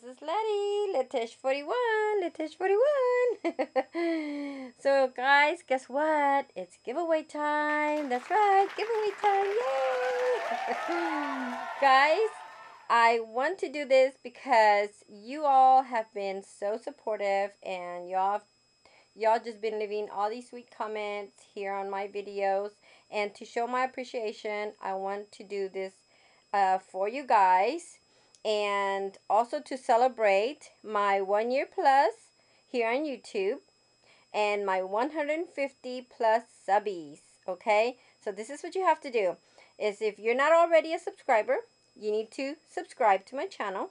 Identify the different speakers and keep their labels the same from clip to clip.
Speaker 1: This is Letty, Letish41, Letish41. So guys, guess what? It's giveaway time. That's right, giveaway time. Yay! Guys, I want to do this because you all have been so supportive and y'all just been leaving all these sweet comments here on my videos, and to show my appreciation, I want to do this for you guys, and also to celebrate my 1 year plus here on YouTube and my 150 plus subbies. Okay, so this is what you have to do, is if you're not already a subscriber, you need to subscribe to my channel.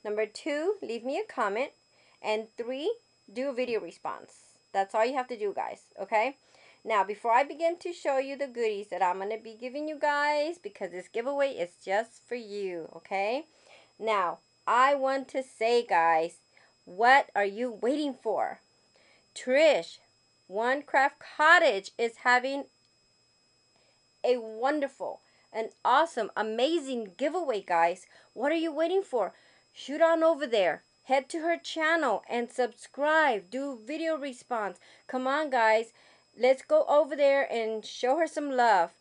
Speaker 1: Number 2, leave me a comment, and 3, do a video response. That's all you have to do, guys. Okay, now before I begin to show you the goodies that I'm going to be giving you guys, because this giveaway is just for you, okay? Now, I want to say, guys, what are you waiting for? Trish, One Craft Cottage is having a wonderful, an awesome, amazing giveaway, guys. What are you waiting for? Shoot on over there. Head to her channel and subscribe. Do video response. Come on, guys. Let's go over there and show her some love.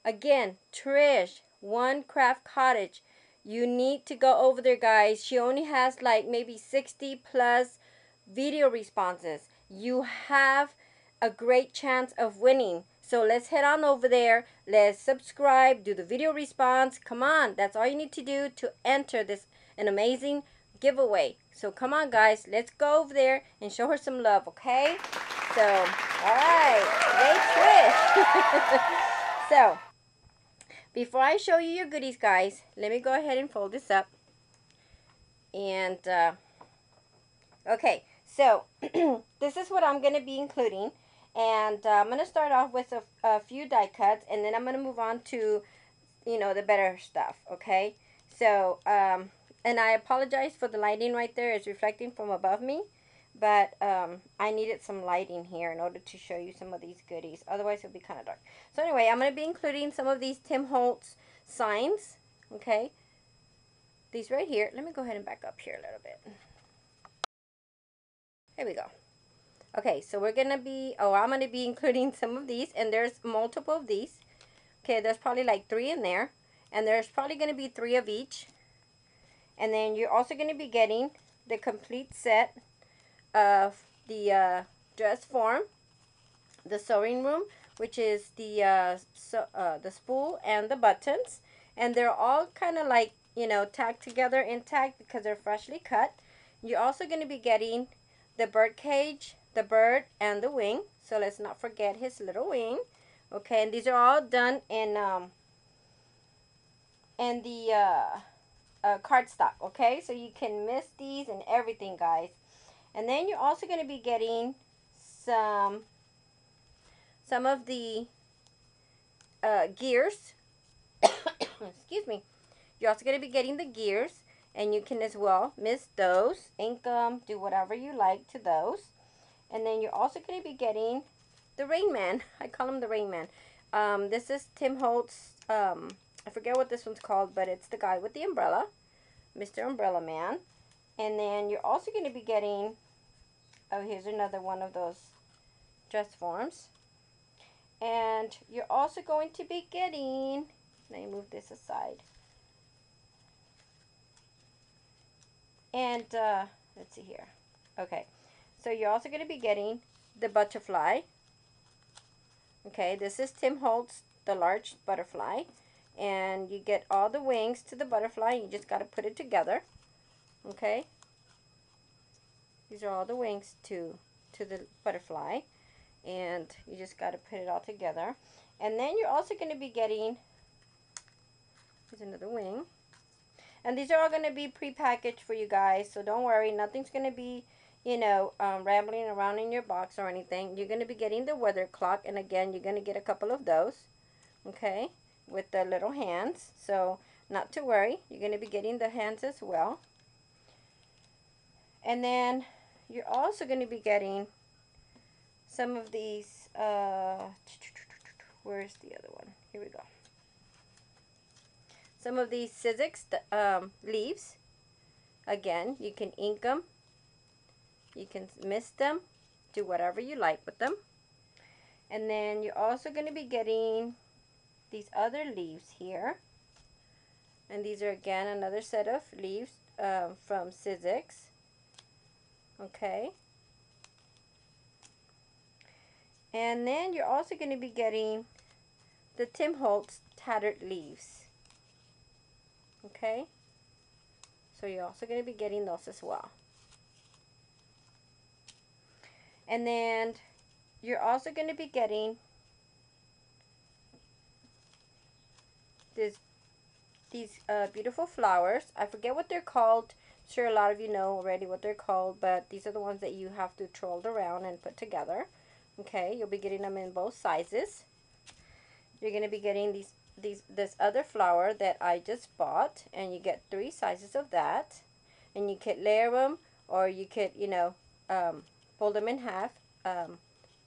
Speaker 1: Again, Trish, One Craft Cottage. You need to go over there, guys. She only has like maybe 60 plus video responses. You have a great chance of winning. So let's head on over there. Let's subscribe. Do the video response. Come on. That's all you need to do to enter this an amazing giveaway. So come on, guys. Let's go over there and show her some love, okay? So, all right. Yay, Trish. So, before I show you your goodies, guys, let me go ahead and fold this up. And, okay. So, this is what I'm going to be including. And I'm going to start off with a few die cuts. And then I'm going to move on to, you know, the better stuff, okay? So, and I apologize for the lighting right there. It's reflecting from above me. But I needed some lighting here in order to show you some of these goodies. Otherwise, it would be kind of dark. So anyway, I'm going to be including some of these Tim Holtz signs. Okay. These right here. Let me go ahead and back up here a little bit. Here we go. Okay, so we're going to be, I'm going to be including some of these. And there's multiple of these. Okay, there's probably like 3 in there. And there's probably going to be 3 of each. And then you're also going to be getting the complete set of the dress form, the sewing room, which is the spool and the buttons, and they're all kind of like, you know, tacked together intact because they're freshly cut. You're also going to be getting the bird cage, the bird, and the wing. So let's not forget his little wing. Okay, and these are all done in the cardstock. Okay, so you can miss these and everything, guys. And then you're also going to be getting some of the gears. Excuse me. You're also going to be getting the gears, and you can as well miss those, ink them, do whatever you like to those. And then you're also going to be getting the Rain Man. I call him the Rain Man. This is Tim Holtz. I forget what this one's called, but it's the guy with the umbrella, Mr. Umbrella Man. And then you're also going to be getting, oh, here's another one of those dress forms. And you're also going to be getting, let me move this aside. And let's see here. Okay, so you're also going to be getting the butterfly. Okay, this is Tim Holtz, the large butterfly. And you get all the wings to the butterfly. You just got to put it together. Okay. These are all the wings to the butterfly, and you just got to put it all together. And then you're also going to be getting, here's another wing, and these are all going to be pre-packaged for you guys, so don't worry, nothing's going to be, you know, rambling around in your box or anything. You're going to be getting the weather clock, and again, you're going to get a couple of those, okay, with the little hands, so not to worry, you're going to be getting the hands as well. And then you're also going to be getting some of these, where's the other one? Here we go. Some of these Sizzix leaves. Again, you can ink them, you can mist them, do whatever you like with them. And then you're also going to be getting these other leaves here. And these are again another set of leaves from Subbies. Okay. And then you're also going to be getting the Tim Holtz tattered leaves. Okay. So you're also going to be getting those as well. And then you're also going to be getting these beautiful flowers. I forget what they're called. I'm sure a lot of you know already what they're called, but these are the ones that you have to twirl around and put together. Okay, you'll be getting them in both sizes. You're going to be getting this other flower that I just bought, and you get 3 sizes of that. And you could layer them, or you could, fold them in half,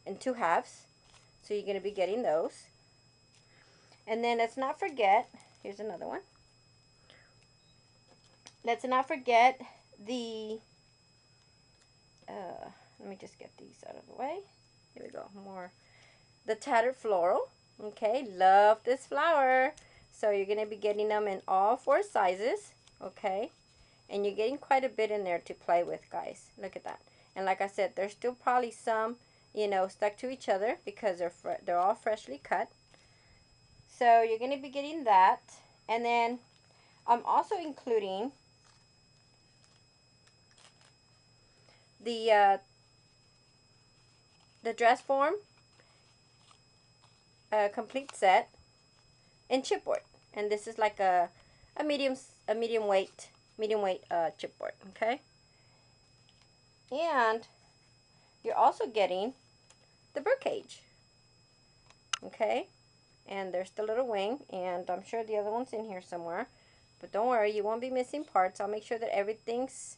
Speaker 1: in 2 halves. So you're going to be getting those. And then let's not forget, here's another one. Let's not forget the, let me just get these out of the way. Here we go, more. The tattered floral. Okay, love this flower. So you're going to be getting them in all 4 sizes. Okay, and you're getting quite a bit in there to play with, guys. Look at that. And like I said, there's still probably some, stuck to each other because they're all freshly cut. So you're going to be getting that. And then I'm also including the dress form complete set in chipboard. And this is like a medium weight chipboard. Okay. And you're also getting the birdcage. Okay. And there's the little wing, and I'm sure the other one's in here somewhere. But don't worry, you won't be missing parts. I'll make sure that everything's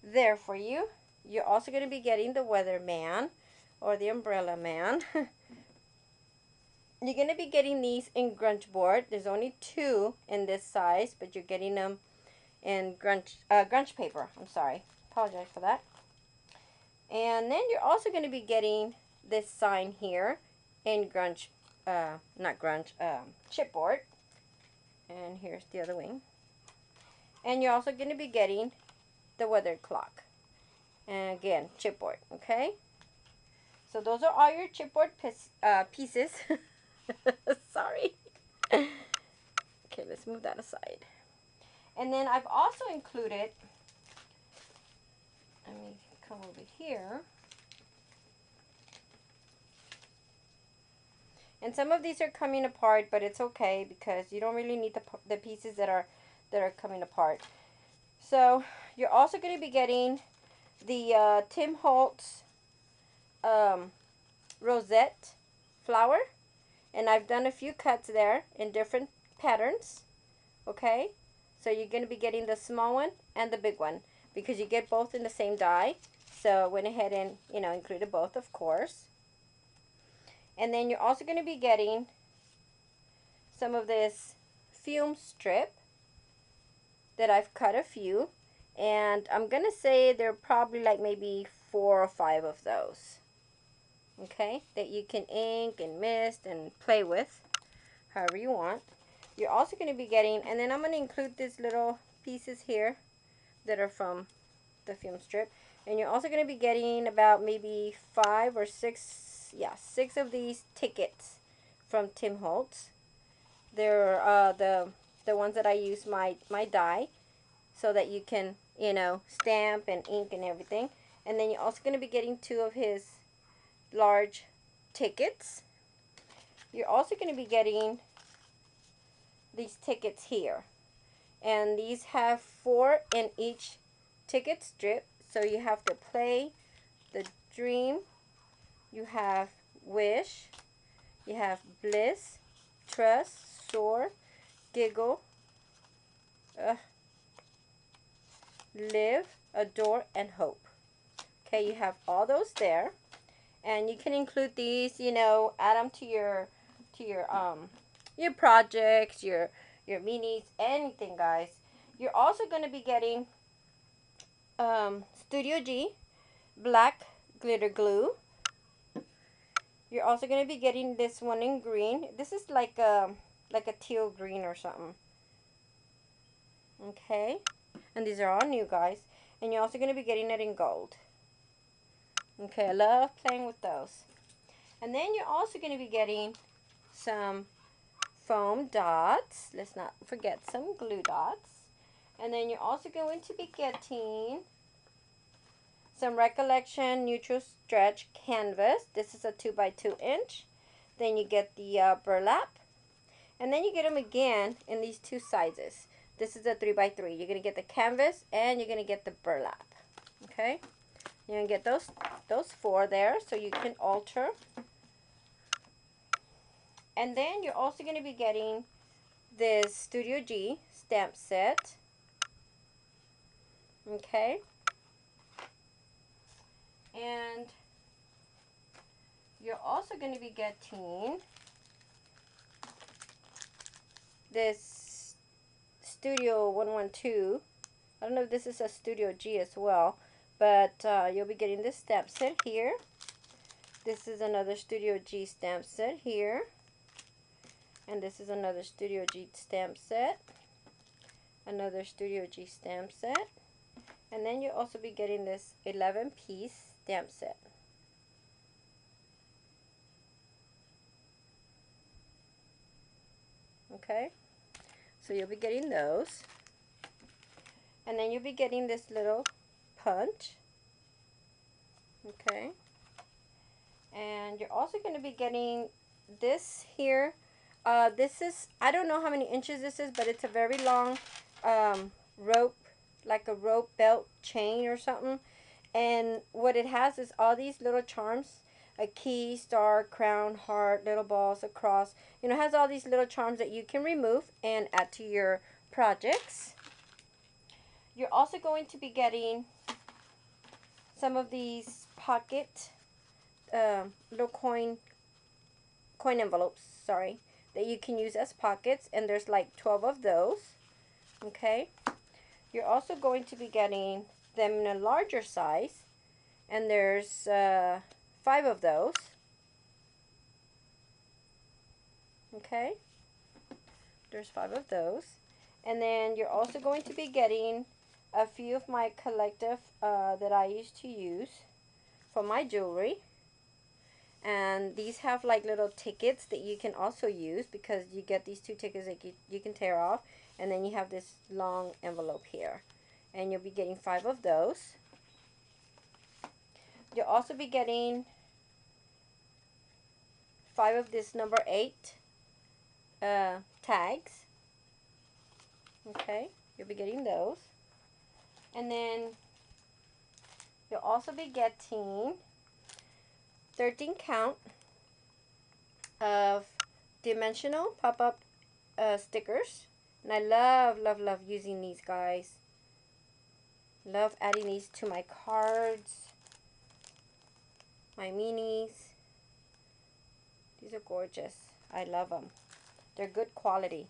Speaker 1: there for you. You're also going to be getting the weather man, or the umbrella man. You're going to be getting these in grunge board. There's only 2 in this size, but you're getting them in grunge paper. I'm sorry. Apologize for that. And then you're also going to be getting this sign here in grunge chipboard. And here's the other wing. And you're also going to be getting the weathered clock. And again, chipboard, okay? So those are all your chipboard pieces. Sorry. Okay, let's move that aside. And then I've also included, let me come over here. And some of these are coming apart, but it's okay because you don't really need the pieces that are coming apart. So you're also going to be getting the Tim Holtz rosette flower, and I've done a few cuts there in different patterns. Okay, so you're going to be getting the small one and the big one because you get both in the same die. So I went ahead and included both, of course. And then you're also going to be getting some of this fume strip that I've cut a few. And I'm going to say there are probably like maybe 4 or 5 of those. Okay, that you can ink and mist and play with however you want. You're also going to be getting, and then I'm going to include these little pieces here that are from the fume strip. And you're also going to be getting about maybe 5 or 6, yeah, 6 of these tickets from Tim Holtz. They're the ones that I use my die so that you can, stamp and ink and everything. And then you're also going to be getting 2 of his large tickets. You're also going to be getting these tickets here. And these have 4 in each ticket strip. So you have to play, the dream, you have wish, you have bliss, trust, soar, giggle, live, adore, and hope. Okay, you have all those there. And you can include these, add them to your projects, your minis, anything, guys. You're also going to be getting Studio G black glitter glue. You're also going to be getting this one in green. This is like a teal green or something. Okay. And these are all new, guys. And you're also going to be getting it in gold. Okay, I love playing with those. And then you're also going to be getting some foam dots. Let's not forget some glue dots. And then you're also going to be getting some Recollection Neutral Stretch Canvas. This is a 2x2 inch. Then you get the burlap. And then you get them again in these two sizes. This is a 3x3. You're going to get the canvas and you're going to get the burlap. Okay? You're going to get those four there so you can alter. And then you're also going to be getting this Studio G stamp set. Okay? And you're also going to be getting this Studio 112. I don't know if this is a Studio G as well, but you'll be getting this stamp set here. This is another Studio G stamp set here. And this is another Studio G stamp set. Another Studio G stamp set. And then you'll also be getting this 11-piece stamp set. Okay? So you'll be getting those. And then you'll be getting this little punch. Okay? And you're also going to be getting this here. This is, I don't know how many inches this is, but it's a very long rope, like a rope belt chain or something. And what it has is all these little charms. A key, star, crown, heart, little balls, a cross. You know, it has all these little charms that you can remove and add to your projects. You're also going to be getting some of these pocket little coin envelopes, sorry, that you can use as pockets, and there's like 12 of those. Okay, you're also going to be getting them in a larger size, and there's 5 of those. Okay, there's 5 of those. And then you're also going to be getting a few of my collective that I used to use for my jewelry. And these have like little tickets that you can also use, because you get these 2 tickets that you can tear off. And then you have this long envelope here. And you'll be getting 5 of those. You'll also be getting 5 of this number 8 tags. Okay, you'll be getting those. And then you'll also be getting 13 count of dimensional pop-up stickers. And I love using these, guys. Love adding these to my cards, my minis. These are gorgeous. I love them. They're good quality.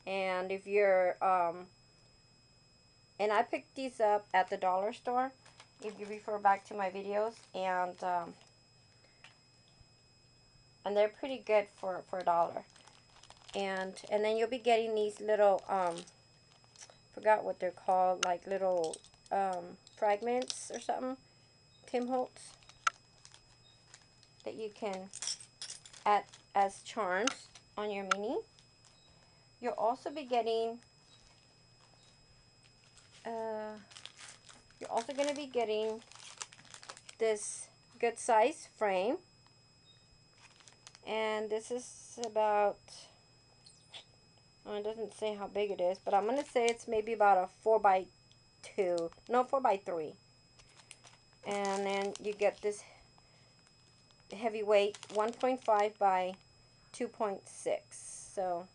Speaker 1: And if you're and I picked these up at the dollar store, if you refer back to my videos, and they're pretty good for $1. And then you'll be getting these little forgot what they're called, like little fragments or something, Tim Holtz, that you can add as charms on your mini. You'll also be getting you're also going to be getting this good size frame, and this is about, it doesn't say how big it is, but I'm going to say it's maybe about a 4x2, no, 4x3. And then you get this heavyweight 1.5 by 2.6. So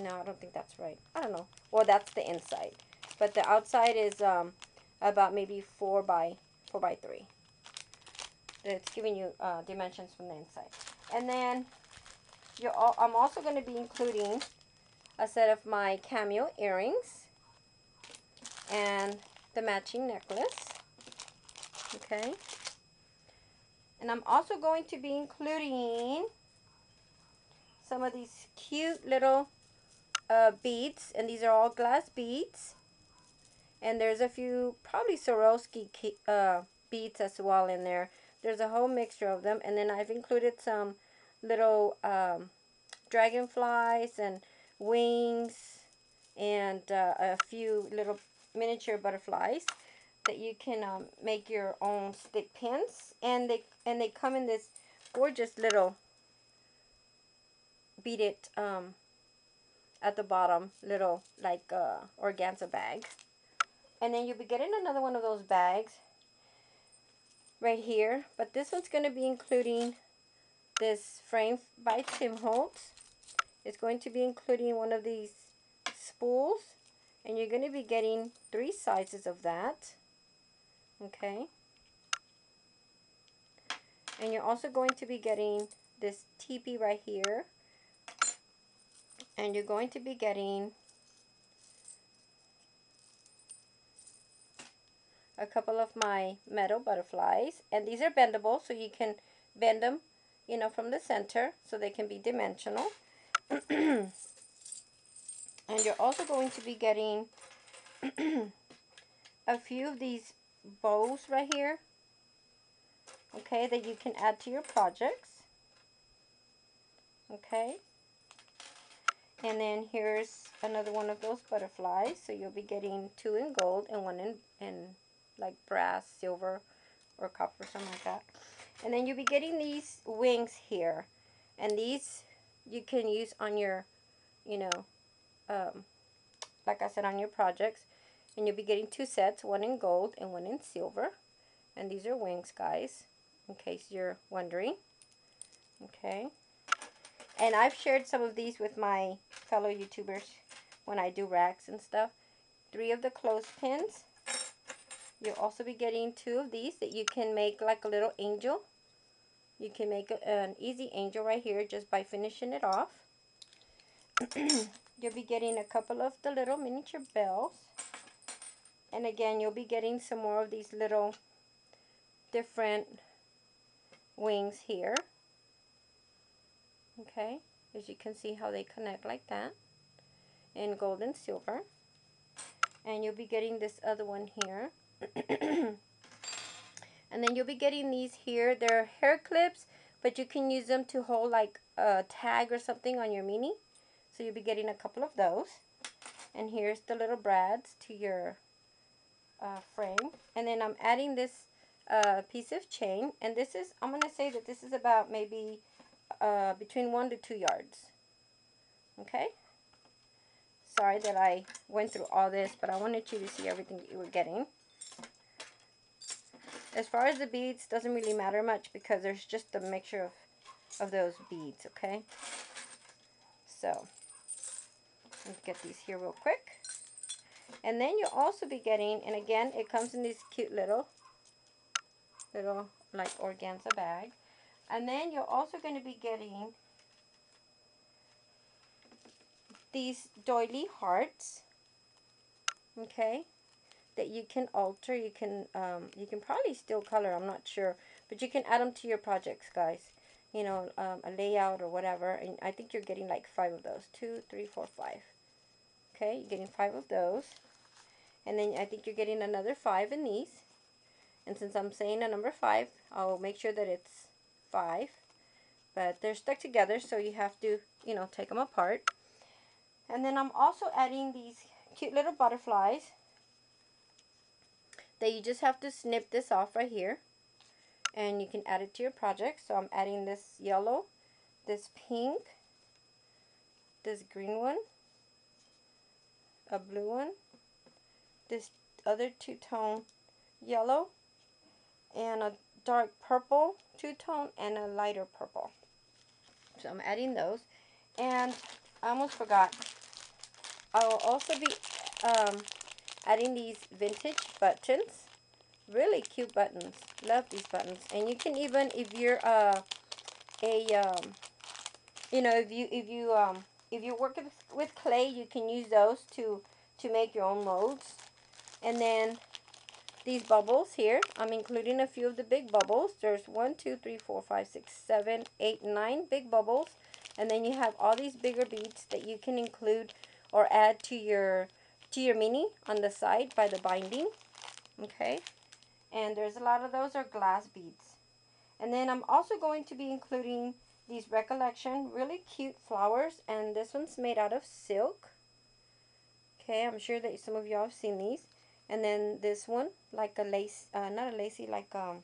Speaker 1: no, I don't think that's right. I don't know. Well, that's the inside, but the outside is about maybe 4x3. It's giving you dimensions from the inside. And then I'm also going to be including a set of my cameo earrings, and the matching necklace. Okay. And I'm also going to be including some of these cute little beads. And these are all glass beads. And there's a few, probably Swarovski beads as well in there. There's a whole mixture of them. And then I've included some little dragonflies and wings and a few little miniature butterflies that you can make your own stick pins. And they come in this gorgeous little beaded at the bottom little like organza bag. And then you'll be getting another one of those bags right here. But this one's going to be including this frame by Tim Holtz. It's going to be including one of these spools. And you're going to be getting 3 sizes of that. Okay. And you're also going to be getting this teepee right here. And you're going to be getting a couple of my metal butterflies. And these are bendable, so you can bend them, you know, from the center so they can be dimensional. And you're also going to be getting a few of these bows right here. Okay, that you can add to your projects. Okay. And then here's another one of those butterflies. So you'll be getting 2 in gold and 1 in like brass, silver, or copper, something like that. And then you'll be getting these wings here. And these you can use on your, you know, like I said, on your projects. And you'll be getting 2 sets, 1 in gold and 1 in silver. And these are wings, guys, in case you're wondering. Okay. And I've shared some of these with my fellow YouTubers when I do racks and stuff. 3 of the clothespins. You'll also be getting 2 of these that you can make like a little angel. You can make an easy angel right here just by finishing it off. You'll be getting a couple of the little miniature bells. And again, you'll be getting some more of these little different wings here. Okay, as you can see how they connect like that in gold and silver. And you'll be getting this other one here. And then you'll be getting these here. They're hair clips, but you can use them to hold like a tag or something on your mini. So you'll be getting a couple of those. And here's the little brads to your frame. And then I'm adding this piece of chain. And this is, I'm going to say that this is about maybe between 1 to 2 yards. Okay. Sorry that I went through all this, but I wanted you to see everything that you were getting. As far as the beads, doesn't really matter much because there's just a mixture of those beads, okay? So, let's get these here real quick. And then you'll also be getting, and again, it comes in this cute little like organza bag. And then you're also going to be getting these doily hearts, okay, that you can alter. You can probably still color, I'm not sure, but you can add them to your projects, guys. You know, a layout or whatever. And I think you're getting like 5 of those. 2, 3, 4, 5. Okay, you're getting 5 of those. And then I think you're getting another 5 in these. And since I'm saying a number 5, I'll make sure that it's 5. But they're stuck together, so you have to, you know, take them apart. And then I'm also adding these cute little butterflies that you just have to snip this off right here. And you can add it to your project. So I'm adding this yellow, this pink, this green one, a blue one, this other two-tone yellow, and a dark purple two-tone, and a lighter purple. So I'm adding those. And I almost forgot, I will also be adding these vintage buttons. Really cute buttons. Love these buttons. And you can even, if you're you know, if you work with clay, you can use those to make your own molds. And then these bubbles here. I'm including a few of the big bubbles. There's 1, 2, 3, 4, 5, 6, 7, 8, 9 big bubbles. And then you have all these bigger beads that you can include or add to your mini on the side by the binding. Okay. And there's a lot of those are glass beads. And then I'm also going to be including these Recollection really cute flowers. And this one's made out of silk. Okay, I'm sure that some of y'all have seen these. And then this one, like a lace, not a lacy, like uh,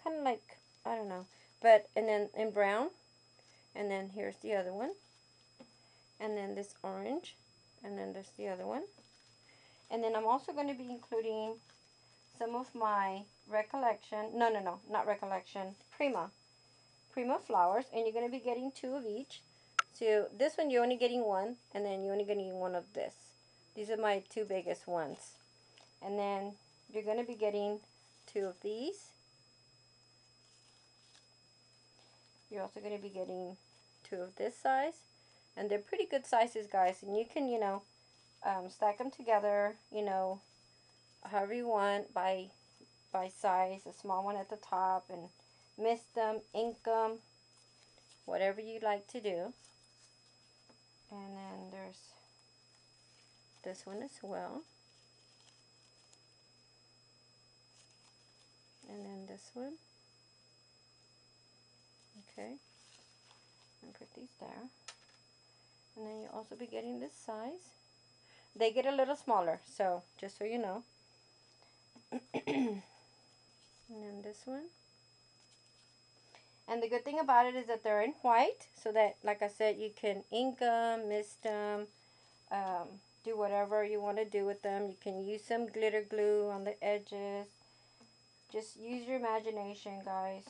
Speaker 1: kind of like, I don't know. But, and then in brown. And then here's the other one. And then this orange. And then there's the other one. And then I'm also going to be including some of my Recollection, no, not Recollection, Prima flowers. And you're going to be getting 2 of each. So this one you're only getting 1. And then you're only getting 1 of this. These are my 2 biggest ones. And then you're going to be getting 2 of these. You're also going to be getting 2 of this size. And they're pretty good sizes, guys. And you can, you know, stack them together, you know, however you want by size. A small one at the top and mist them, ink them, whatever you like to do. And then there's this one as well. And then this one. Okay. And put these there. And then you'll also be getting this size. They get a little smaller, so just so you know. And then this one. And the good thing about it is that they're in white, so that, like I said, you can ink them, mist them, do whatever you want to do with them. You can use some glitter glue on the edges. Just use your imagination, guys.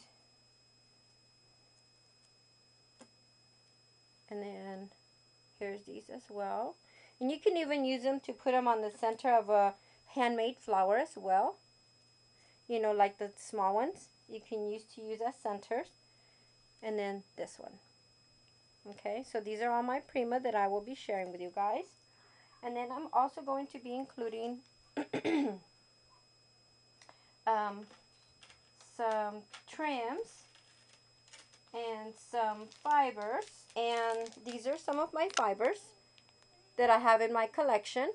Speaker 1: And then here's these as well. And you can even use them to put them on the center of a handmade flower as well. You know, like the small ones. You can use as centers. And then this one. Okay, so these are all my Prima that I will be sharing with you guys. And then I'm also going to be including some trims and some fibers. And these are some of my fibers that I have in my collection.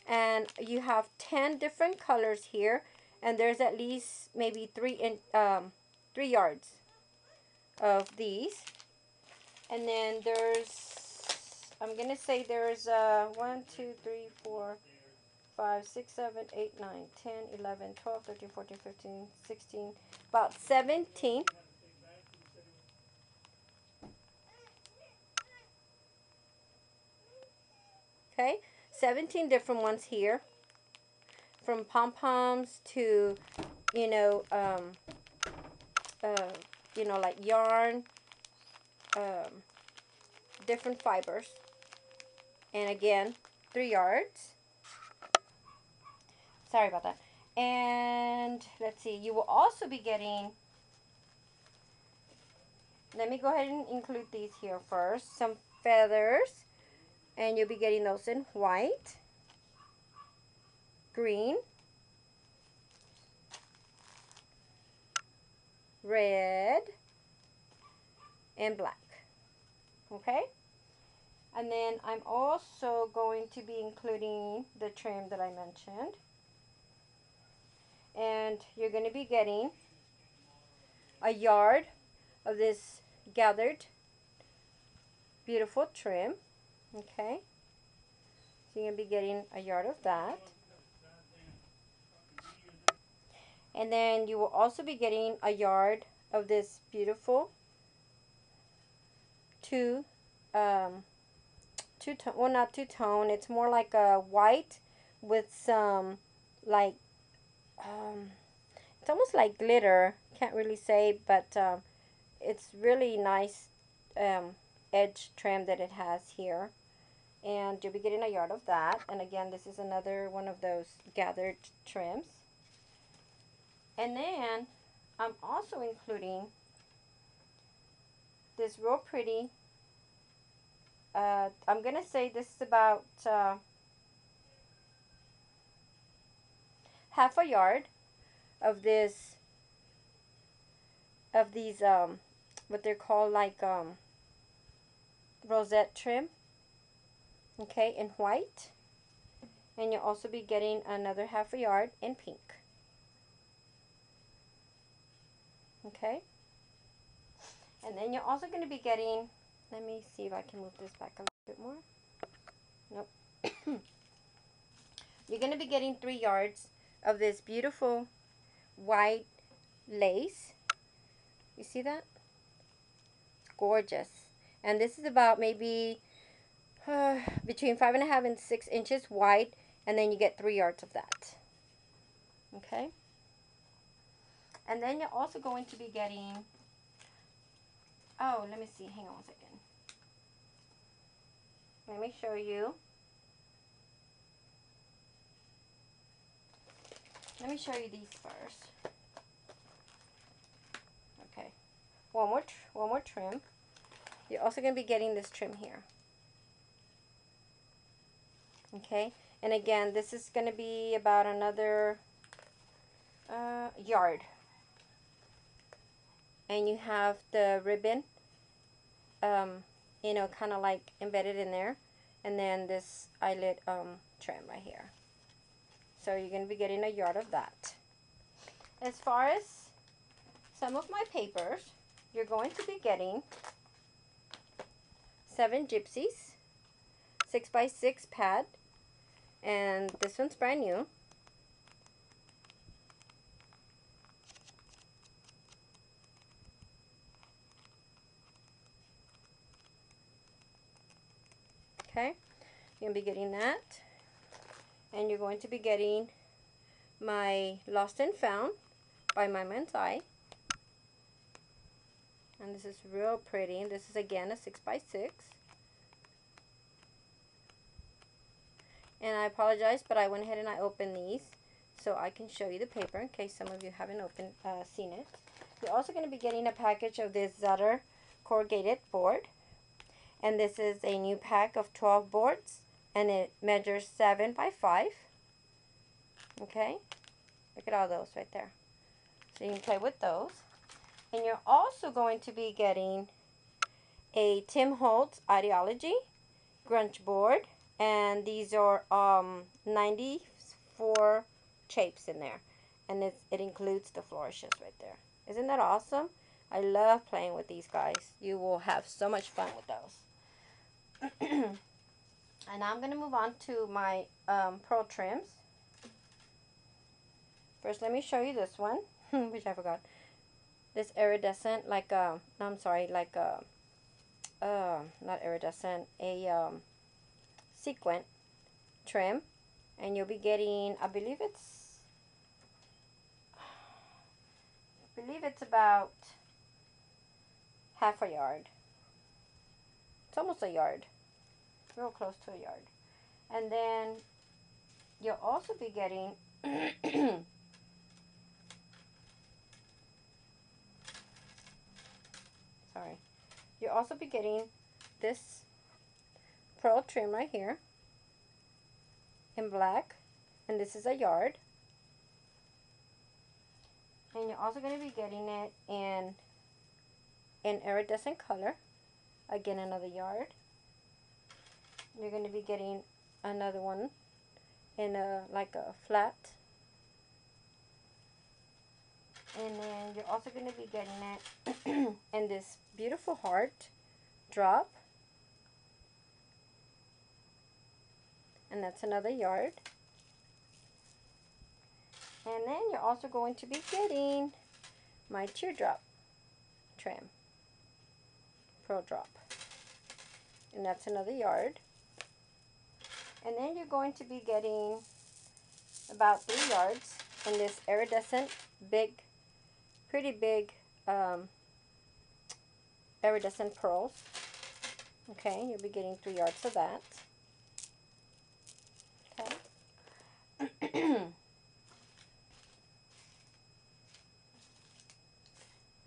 Speaker 1: And you have 10 different colors here. And there's at least maybe 3 yards of these. And then there's, I'm going to say there's 1, 2, 3, 4, 5, 6, 7, 8, 9, 10, 11, 12, 13, 14, 15, 16, about 17. Okay, 17 different ones here. From pom-poms to, you know, like yarn, different fibers. And again, 3 yards. Sorry about that. And let's see, you will also be getting, let me go ahead and include these here first, some feathers. And you'll be getting those in white, green, red, and black. Okay? And then I'm also going to be including the trim that I mentioned. And you're going to be getting a yard of this gathered beautiful trim. Okay? So you're going to be getting a yard of that. And then you will also be getting a yard of this beautiful not two-tone, it's more like a white with some like it's almost like glitter, can't really say, but it's really nice edge trim that it has here. And you'll be getting a yard of that. And again, this is another one of those gathered trims. And then I'm also including this real pretty, I'm going to say this is about half a yard of this, of these, what they're called, like, rosette trim, okay, in white. And you'll also be getting another half a yard in pink. Okay. And then you're also going to be getting, let me see if I can move this back a little bit more. Nope. You're going to be getting 3 yards of this beautiful white lace. You see that? It's gorgeous. And this is about maybe between 5.5 and 6 inches wide. And then you get 3 yards of that. Okay. And then you're also going to be getting, oh, let me see. Hang on one second. Let me show you. Let me show you these first. Okay. One more trim. You're also going to be getting this trim here. Okay. And again, this is going to be about another yard. And you have the ribbon, you know, kind of like embedded in there. And then this eyelet trim right here. So you're going to be getting a yard of that. As far as some of my papers, you're going to be getting 7 Gypsies, 6x6 pad, and this one's brand new. Okay, you're going to be getting that. And you're going to be getting my Lost and Found by My Man's Eye. And this is real pretty. This is again a 6x6. And I apologize, but I went ahead and I opened these so I can show you the paper in case some of you haven't seen it. You're also going to be getting a package of this Zutter corrugated board. And this is a new pack of 12 boards. And it measures 7 by 5. Okay. Look at all those right there. So you can play with those. And you're also going to be getting a Tim Holtz Ideology Grunge board. And these are 94 shapes in there. And it includes the flourishes right there. Isn't that awesome? I love playing with these guys. You will have so much fun with those. And I'm going to move on to my pearl trims. First, let me show you this one, which I forgot. This iridescent, like no, I'm sorry, like not iridescent, a sequin trim, and you'll be getting, I believe it's about half a yard. It's almost a yard, real close to a yard. And then you'll also be getting sorry, you'll also be getting this pearl trim right here in black, and this is a yard. And you're also going to be getting it in iridescent color, again another yard. You're going to be getting another one in like a flat, and then you're also going to be getting it in this beautiful heart drop, and that's another yard. And then you're also going to be getting my teardrop trim, pearl drop, and that's another yard. And then you're going to be getting about 3 yards in this iridescent big, pretty big iridescent pearls. Okay, you'll be getting 3 yards of that. Okay.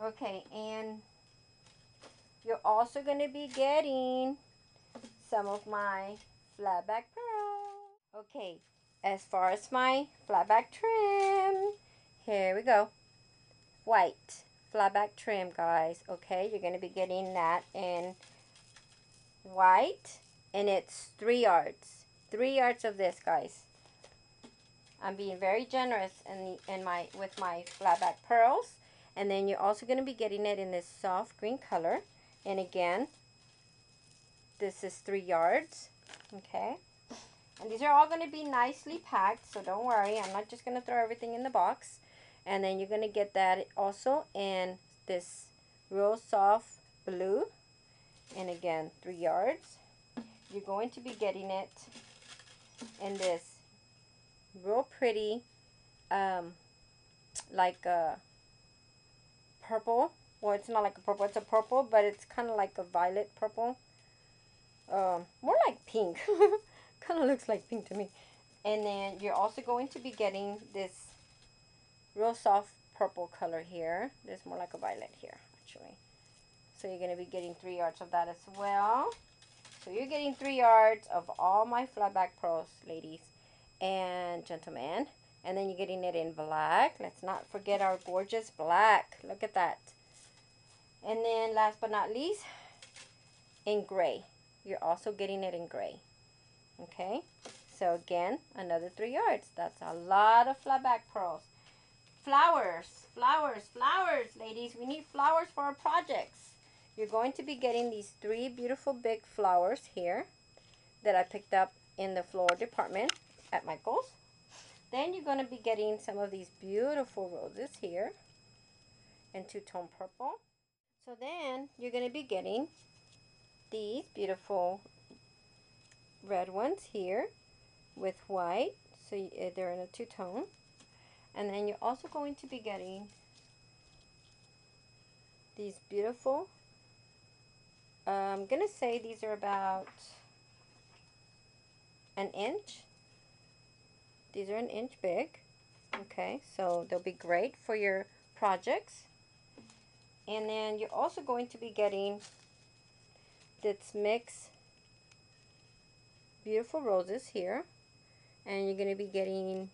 Speaker 1: Okay, and you're also going to be getting some of my flat back pearls. Okay, as far as my flat back trim, here we go. White flat back trim, guys. Okay, you're going to be getting that in white, and it's 3 yards. 3 yards of this, guys. I'm being very generous with my flat back pearls. And then you're also going to be getting it in this soft green color. And again, this is 3 yards. Okay. And these are all going to be nicely packed, so don't worry. I'm not just going to throw everything in the box. And then you're going to get that also in this real soft blue. And again, 3 yards. You're going to be getting it in this real pretty, like a purple. Well, it's not like a purple, it's a purple, but it's kind of like a violet purple. More like pink. Kind of looks like pink to me. And then you're also going to be getting this real soft purple color here. There's more like a violet here, actually. So you're going to be getting 3 yards of that as well. So you're getting 3 yards of all my flat back pearls, ladies and gentlemen. And then you're getting it in black. Let's not forget our gorgeous black. Look at that. And then last but not least, in gray. You're also getting it in gray. Okay. So again, another 3 yards. That's a lot of flat back pearls. Flowers, flowers, flowers, ladies. We need flowers for our projects. You're going to be getting these 3 beautiful big flowers here that I picked up in the floral department at Michael's. Then you're going to be getting some of these beautiful roses here in two-tone purple. So then you're going to be getting these beautiful red ones here with white. So they're in a two-tone. And then you're also going to be getting these beautiful, I'm going to say these are about an inch. These are an inch big. Okay, so they'll be great for your projects. And then you're also going to be getting this mix beautiful roses here. And you're going to be getting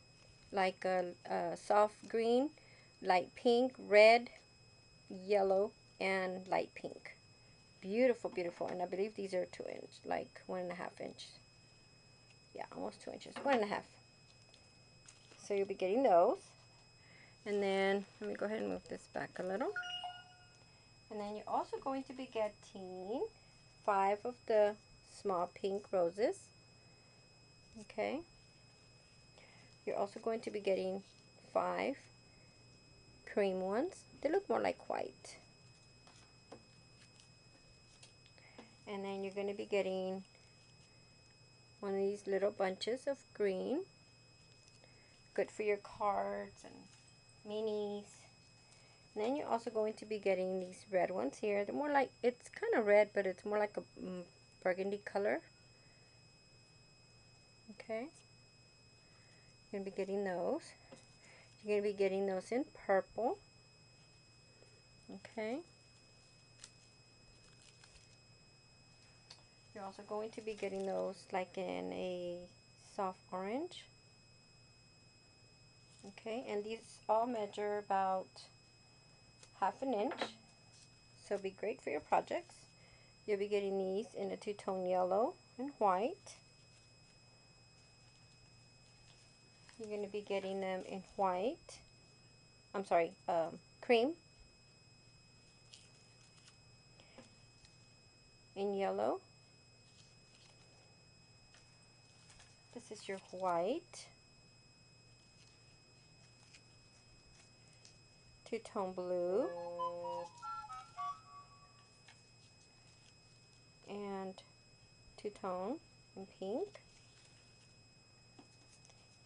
Speaker 1: like a soft green, light pink, red, yellow, and light pink. Beautiful, beautiful. And I believe these are 2 inch, like 1.5 inch. Yeah, almost 2 inches, 1.5. So you'll be getting those. And then let me go ahead and move this back a little. And then you're also going to be getting 5 of the small pink roses. Okay. You're also going to be getting 5 cream ones. They look more like white. And then you're going to be getting one of these little bunches of green. Good for your cards and minis. And then you're also going to be getting these red ones here. They're more like, it's kind of red, but it's more like a burgundy color. Okay. You're going to be getting those. You're going to be getting those in purple. Okay. You're also going to be getting those like in a soft orange. Okay, and these all measure about 1/2 inch. So it'll be great for your projects. You'll be getting these in a two-tone yellow and white. You're going to be getting them in white. I'm sorry, cream. In yellow. This is your white. Two-tone blue. And two-tone in pink.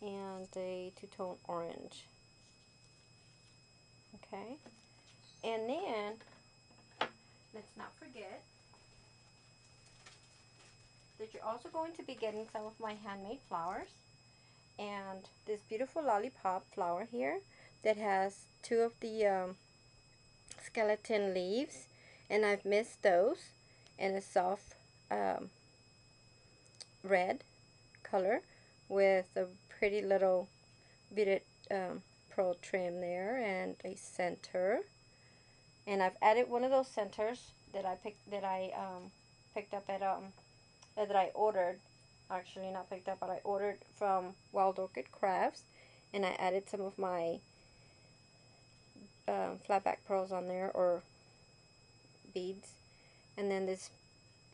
Speaker 1: And a two-tone orange. Okay. And then, let's not forget that you're also going to be getting some of my handmade flowers. And this beautiful lollipop flower here that has 2 of the skeleton leaves. And I've mixed those in a soft red color with a pretty little beaded pearl trim there and a center. And I've added one of those centers that I picked up at that I ordered, actually not picked up, but I ordered from Wild Orchid Crafts, and I added some of my flat back pearls on there, or beads, and then this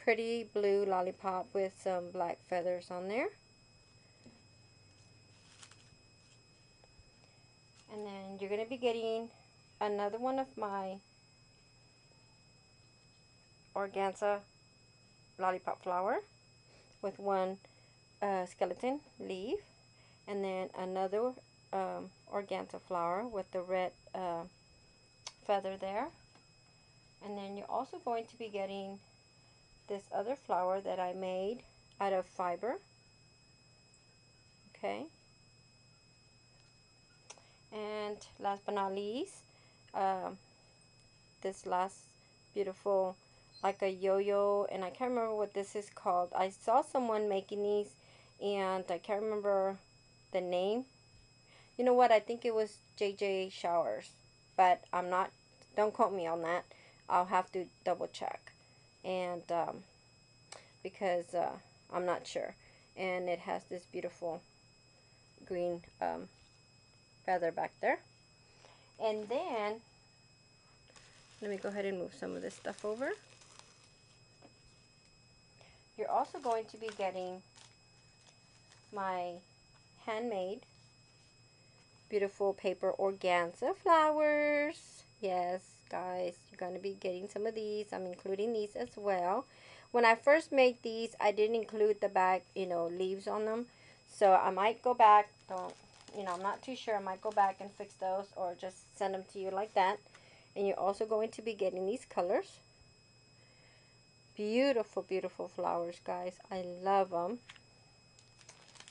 Speaker 1: pretty blue lollipop with some black feathers on there. And then you're going to be getting another one of my organza lollipop flower with one skeleton leaf, and then another organza flower with the red feather there. And then you're also going to be getting this other flower that I made out of fiber. Okay. And last but not least, this last beautiful, like a yo-yo, and I can't remember what this is called. I saw someone making these, and I can't remember the name. You know what? I think it was JJ Showers, but I'm not. Don't quote me on that. I'll have to double check, and because I'm not sure. And it has this beautiful green feather back there. And then let me go ahead and move some of this stuff over. You're also going to be getting my handmade beautiful paper organza flowers. Yes, guys, you're going to be getting some of these. I'm including these as well. When I first made these, I didn't include the back, leaves on them. So I might go back, I'm not too sure. I might go back and fix those, or just send them to you like that. And you're also going to be getting these colors. Beautiful, beautiful flowers, guys. I love them.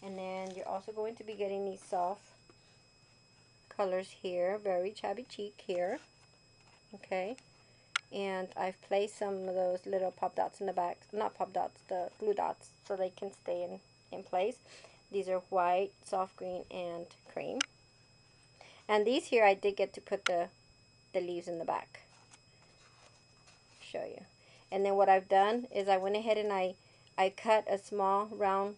Speaker 1: And then you're also going to be getting these soft colors here. Very chubby cheek here. Okay. And I've placed some of those little pop dots in the back. Not pop dots, the glue dots, so they can stay in place. These are white, soft green, and cream. And these here, I did get to put the leaves in the back. Show you. And then what I've done is I went ahead and I cut a small round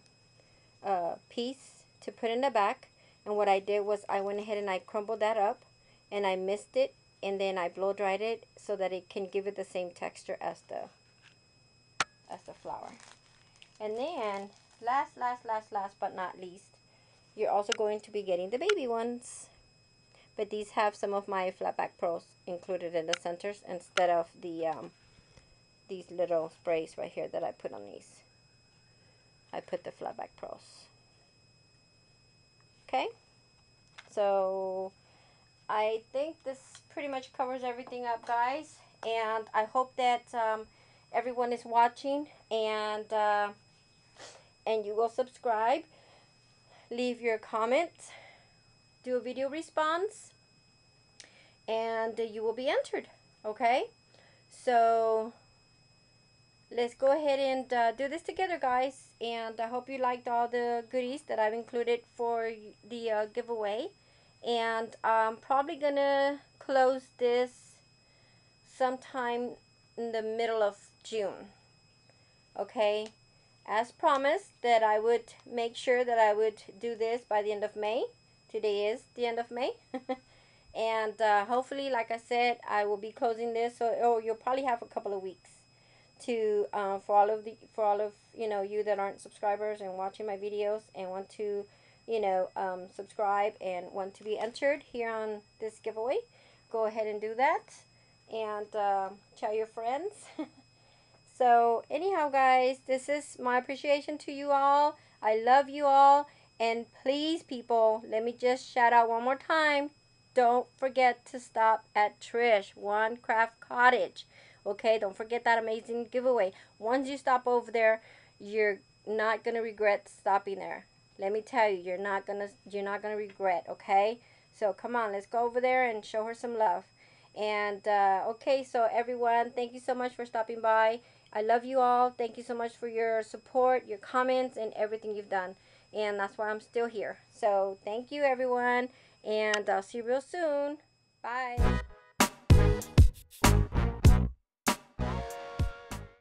Speaker 1: piece to put in the back. And what I did was I went ahead and I crumbled that up, and I mist it, and then I blow dried it so that it can give it the same texture as the flower. And then last but not least, you're also going to be getting the baby ones. But these have some of my flat back pearls included in the centers instead of the these little sprays right here that I put on these. I put the flat back pearls. Okay, so I think this pretty much covers everything up, guys. And I hope that everyone is watching, and you will subscribe, leave your comments, do a video response, and you will be entered. Okay, so let's go ahead and do this together, guys. And I hope you liked all the goodies that I've included for the giveaway. And I'm probably gonna close this sometime in the middle of June. Okay, as promised that I would make sure that I would do this by the end of May. Today is the end of May. And hopefully, like I said, I will be closing this, so you'll probably have a couple of weeks to for all of you that aren't subscribers and watching my videos and want to subscribe and want to be entered here on this giveaway. Go ahead and do that, and tell your friends. So anyhow, guys, this is my appreciation to you all. I love you all, and please, people, let me just shout out one more time. Don't forget to stop at Trish One Craft Cottage. Okay, don't forget that amazing giveaway. Once you stop over there, you're not gonna regret stopping there. Let me tell you, you're not gonna regret. Okay, so come on, let's go over there and show her some love. And okay, so everyone, thank you so much for stopping by. I love you all. Thank you so much for your support, your comments, and everything you've done. And that's why I'm still here. So thank you, everyone. And I'll see you real soon. Bye.